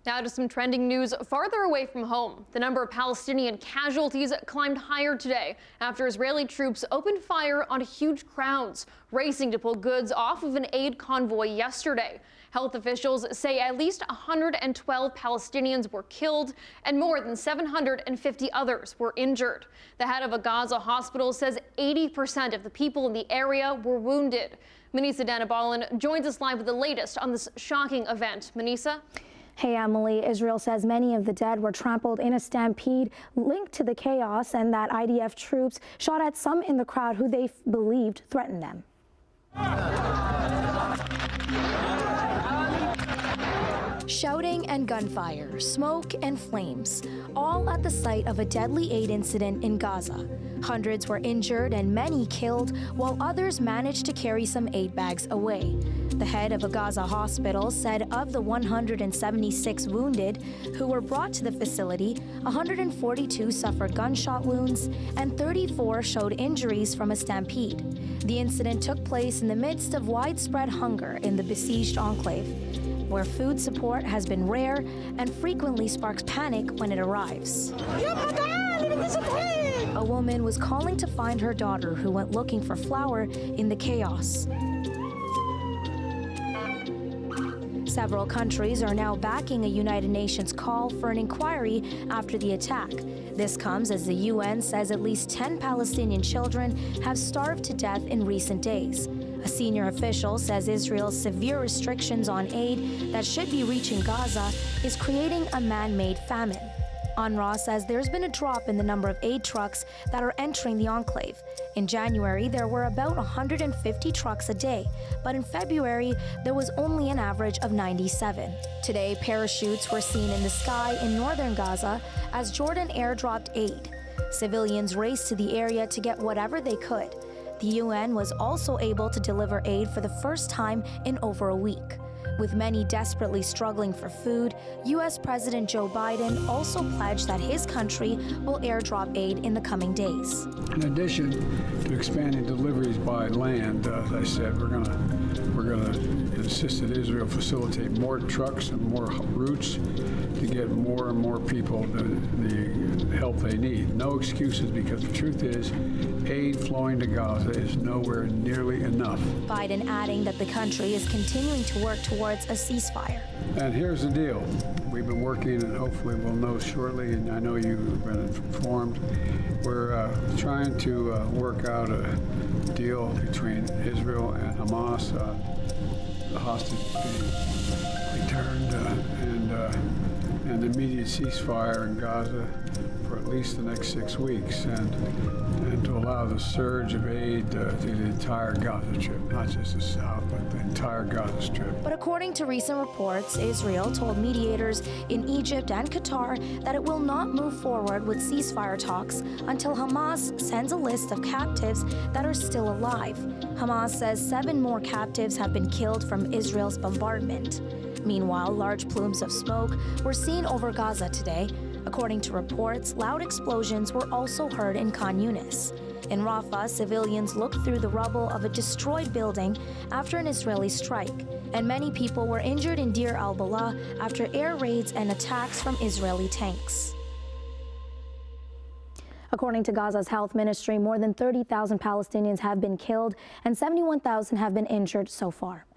Now to some trending news farther away from home. The number of Palestinian casualties climbed higher today after Israeli troops opened fire on huge crowds racing to pull goods off of an aid convoy yesterday. Health officials say at least 112 Palestinians were killed and more than 750 others were injured. The head of a Gaza hospital says 80% of the people in the area were wounded. Manisa Danabalan joins us live with the latest on this shocking event. Manisa? Hey, Emily. Israel says many of the dead were trampled in a stampede linked to the chaos, and that IDF troops shot at some in the crowd who they believed threatened them. Shouting and gunfire, smoke and flames, all at the site of a deadly aid incident in Gaza. Hundreds were injured and many killed, while others managed to carry some aid bags away. The head of a Gaza hospital said of the 176 wounded who were brought to the facility, 142 suffered gunshot wounds and 34 showed injuries from a stampede. The incident took place in the midst of widespread hunger in the besieged enclave, where food support has been rare and frequently sparks panic when it arrives. A woman was calling to find her daughter, who went looking for flour in the chaos. Several countries are now backing a United Nations call for an inquiry after the attack. This comes as the UN says at least 10 Palestinian children have starved to death in recent days. A senior official says Israel's severe restrictions on aid that should be reaching Gaza is creating a man-made famine. UNRWA says there's been a drop in the number of aid trucks that are entering the enclave. In January, there were about 150 trucks a day, but in February, there was only an average of 97. Today, parachutes were seen in the sky in northern Gaza as Jordan airdropped aid. Civilians raced to the area to get whatever they could. The UN was also able to deliver aid for the first time in over a week. With many desperately struggling for food, U.S. President Joe Biden also pledged that his country will airdrop aid in the coming days. In addition to expanding deliveries by land, as I said, we're going to insist that Israel facilitate more trucks and more routes to get more and more people the help they need. No excuses, because the truth is, aid flowing to Gaza is nowhere nearly enough. Biden adding that the country is continuing to work towards a ceasefire. And here's the deal. We've been working, and hopefully we'll know shortly, and I know you've been informed. We're trying to work out a deal between Israel and Hamas, the hostage being returned, and the immediate ceasefire in Gaza for at least the next 6 weeks, and to allow the surge of aid to the entire Gaza Strip, not just the south, but the entire Gaza Strip. But according to recent reports, Israel told mediators in Egypt and Qatar that it will not move forward with ceasefire talks until Hamas sends a list of captives that are still alive. Hamas says 7 more captives have been killed from Israel's bombardment. Meanwhile, large plumes of smoke were seen over Gaza today. According to reports, loud explosions were also heard in Khan Yunis. In Rafah, civilians looked through the rubble of a destroyed building after an Israeli strike, and many people were injured in Deir al-Balah after air raids and attacks from Israeli tanks. According to Gaza's health ministry, more than 30,000 Palestinians have been killed and 71,000 have been injured so far.